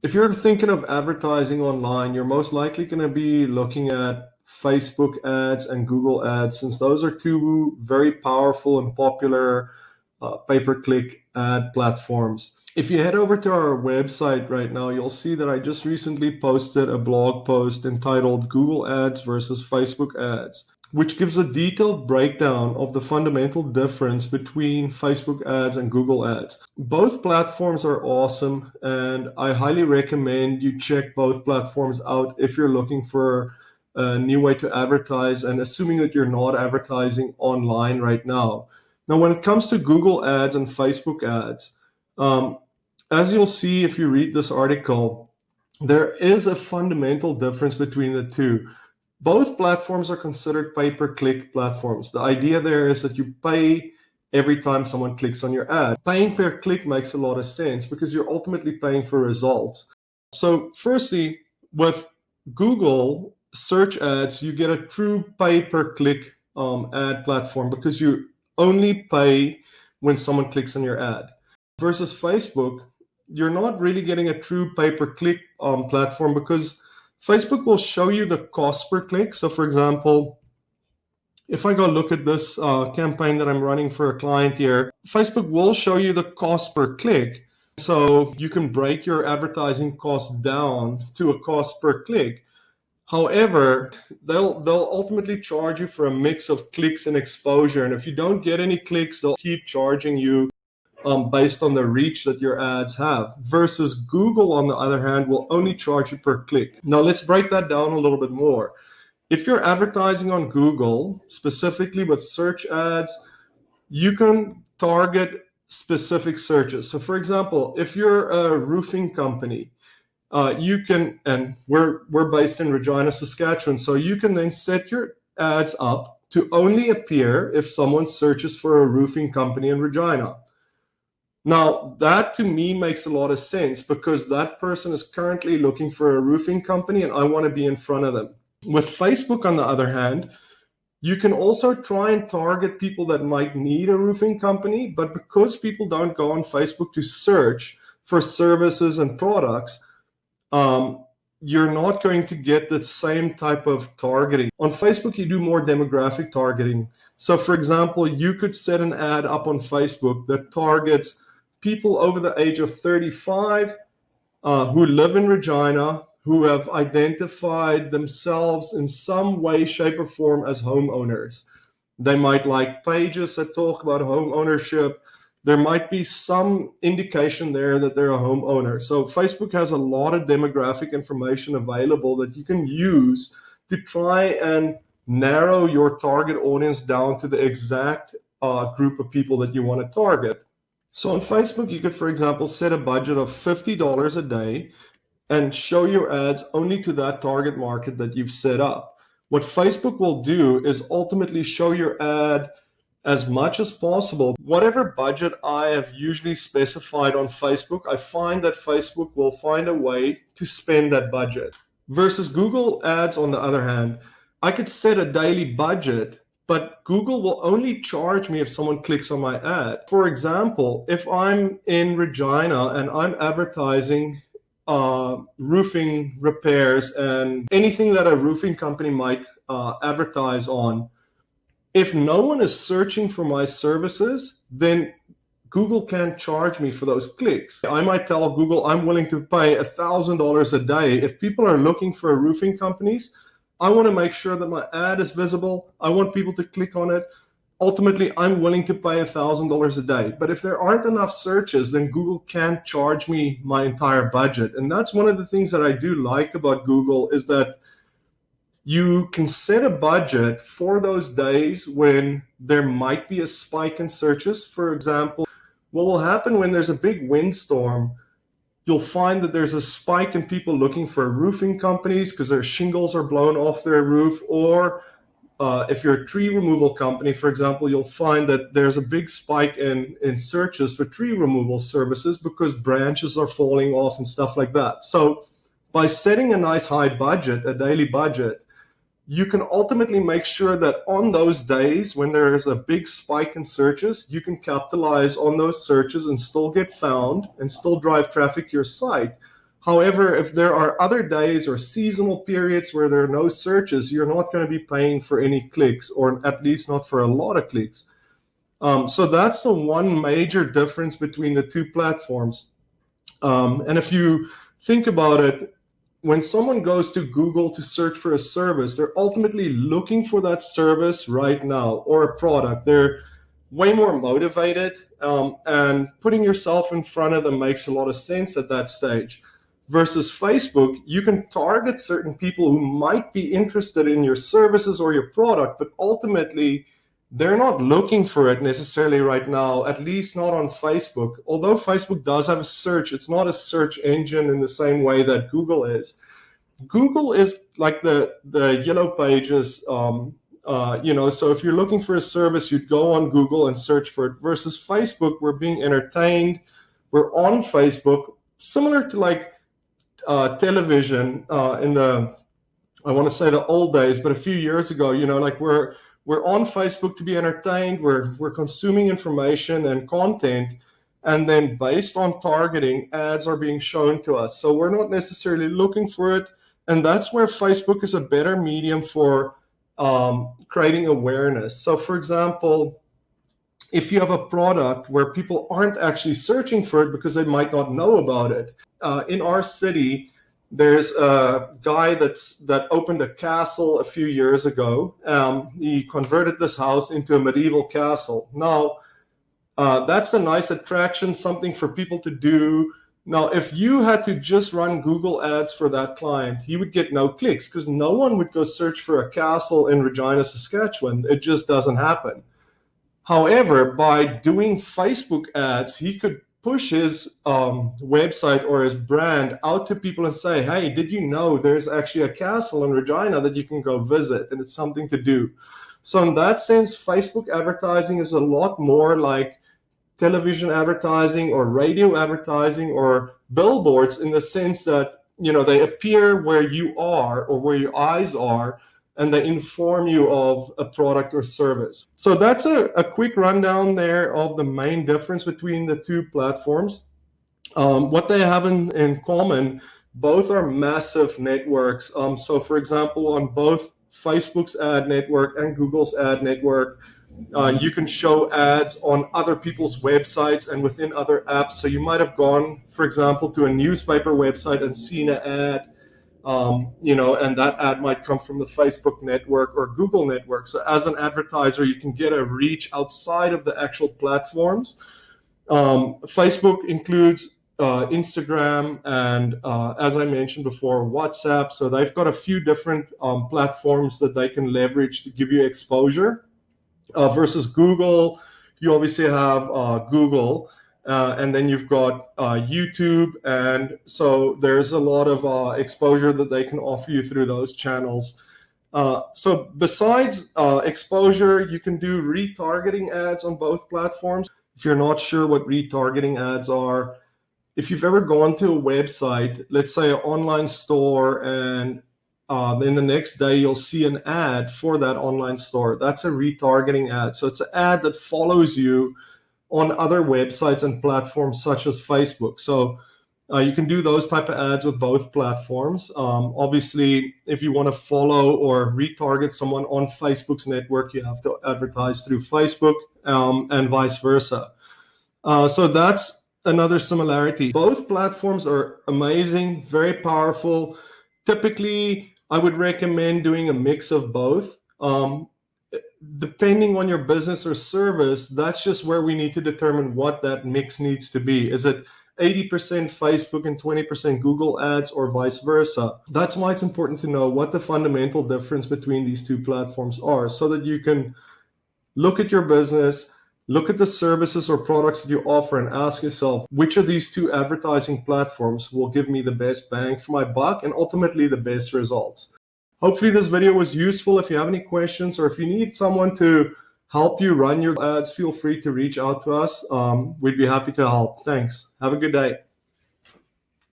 If you're thinking of advertising online, you're most likely going to be looking at Facebook ads and Google ads, since those are two very powerful and popular pay-per-click ad platforms. If you head over to our website right now, you'll see that I just recently posted a blog post entitled Google Ads versus Facebook Ads, which gives a detailed breakdown of the fundamental difference between Facebook ads and Google ads. Both platforms are awesome, and I highly recommend you check both platforms out if you're looking for a new way to advertise, and assuming that you're not advertising online right now. Now, when it comes to Google ads and Facebook ads, as you'll see if you read this article, there is a fundamental difference between the two. Both platforms are considered pay-per-click platforms. The idea there is that you pay every time someone clicks on your ad. Paying per click makes a lot of sense because you're ultimately paying for results. So firstly, with Google search ads, you get a true pay-per-click ad platform because you only pay when someone clicks on your ad. Versus Facebook, you're not really getting a true pay-per-click platform because Facebook will show you the cost per click. So for example, if I go look at this campaign that I'm running for a client here, Facebook will show you the cost per click. So you can break your advertising cost down to a cost per click. However, they'll ultimately charge you for a mix of clicks and exposure. And if you don't get any clicks, they'll keep charging you based on the reach that your ads have. Versus Google, on the other hand, will only charge you per click. Now let's break that down a little bit more. If you're advertising on Google, specifically with search ads, you can target specific searches. So for example, if you're a roofing company, you can, and we're based in Regina, Saskatchewan, so you can then set your ads up to only appear if someone searches for a roofing company in Regina. Now, that to me makes a lot of sense because that person is currently looking for a roofing company and I want to be in front of them. With Facebook, on the other hand, you can also try and target people that might need a roofing company, but because people don't go on Facebook to search for services and products, you're not going to get the same type of targeting. On Facebook, you do more demographic targeting. So for example, you could set an ad up on Facebook that targets people over the age of 35 who live in Regina, who have identified themselves in some way, shape, or form as homeowners. They might like pages that talk about home ownership. There might be some indication there that they're a homeowner. So Facebook has a lot of demographic information available that you can use to try and narrow your target audience down to the exact group of people that you want to target. So on Facebook, you could, for example, set a budget of $50 a day and show your ads only to that target market that you've set up. What Facebook will do is ultimately show your ad as much as possible. Whatever budget I have usually specified on Facebook, I find that Facebook will find a way to spend that budget. Versus Google ads, on the other hand, I could set a daily budget, but Google will only charge me if someone clicks on my ad. For example, if I'm in Regina and I'm advertising roofing repairs and anything that a roofing company might advertise on, if no one is searching for my services, then Google can't charge me for those clicks. I might tell Google I'm willing to pay $1,000 a day. If people are looking for roofing companies, I want to make sure that my ad is visible. I want people to click on it. Ultimately, I'm willing to pay $1,000 a day. But if there aren't enough searches, then Google can't charge me my entire budget. And that's one of the things that I do like about Google is that you can set a budget for those days when there might be a spike in searches. For example, what will happen when there's a big windstorm, you'll find that there's a spike in people looking for roofing companies because their shingles are blown off their roof. Or if you're a tree removal company, for example, you'll find that there's a big spike in searches for tree removal services because branches are falling off and stuff like that. So by setting a nice high budget, a daily budget, you can ultimately make sure that on those days when there is a big spike in searches, you can capitalize on those searches and still get found and still drive traffic to your site. However, if there are other days or seasonal periods where there are no searches, you're not going to be paying for any clicks, or at least not for a lot of clicks. So that's the one major difference between the two platforms. And if you think about it, when someone goes to Google to search for a service, they're ultimately looking for that service right now, or a product. They're way more motivated, and putting yourself in front of them makes a lot of sense at that stage. Versus Facebook, you can target certain people who might be interested in your services or your product, but ultimately they're not looking for it necessarily right now, at least not on Facebook. Although Facebook does have a search, it's not a search engine in the same way that Google is. Google is like the yellow pages, so if you're looking for a service, you'd go on Google and search for it. Versus Facebook, we're being entertained. We're on Facebook, similar to like television in the, I want to say the old days, but a few years ago, like we're on Facebook to be entertained. We're consuming information and content, and then based on targeting, ads are being shown to us. So we're not necessarily looking for it, and that's where Facebook is a better medium for creating awareness. So, for example, if you have a product where people aren't actually searching for it because they might not know about it, in our city, there's a guy that opened a castle a few years ago. He converted this house into a medieval castle. Now, that's a nice attraction, something for people to do. Now, if you had to just run Google ads for that client, he would get no clicks because no one would go search for a castle in Regina, Saskatchewan. It just doesn't happen. However, by doing Facebook ads, he could push his website or his brand out to people and say, hey, did you know there's actually a castle in Regina that you can go visit, and it's something to do. So in that sense, Facebook advertising is a lot more like television advertising or radio advertising or billboards, in the sense that, they appear where you are or where your eyes are, and they inform you of a product or service. So that's a quick rundown there of the main difference between the two platforms. What they have in common, both are massive networks. So for example, on both Facebook's ad network and Google's ad network, you can show ads on other people's websites and within other apps. So you might have gone, for example, to a newspaper website and seen an ad, and that ad might come from the Facebook network or Google network. So as an advertiser, you can get a reach outside of the actual platforms. Facebook includes Instagram and, as I mentioned before, WhatsApp. So they've got a few different platforms that they can leverage to give you exposure. Versus Google, you obviously have Google. And then you've got YouTube, and so there's a lot of exposure that they can offer you through those channels. So besides exposure, you can do retargeting ads on both platforms. If you're not sure what retargeting ads are, if you've ever gone to a website, let's say an online store, and then the next day you'll see an ad for that online store, that's a retargeting ad. So it's an ad that follows you on other websites and platforms such as Facebook. So you can do those type of ads with both platforms. Obviously, if you want to follow or retarget someone on Facebook's network, you have to advertise through Facebook, and vice versa. So that's another similarity. Both platforms are amazing, very powerful. Typically, I would recommend doing a mix of both. Depending on your business or service, that's just where we need to determine what that mix needs to be. Is it 80% Facebook and 20% Google ads, or vice versa? That's why it's important to know what the fundamental difference between these two platforms are, so that you can look at your business, look at the services or products that you offer, and ask yourself, which of these two advertising platforms will give me the best bang for my buck and ultimately the best results? Hopefully this video was useful. If you have any questions, or if you need someone to help you run your ads, feel free to reach out to us. We'd be happy to help. Thanks. Have a good day.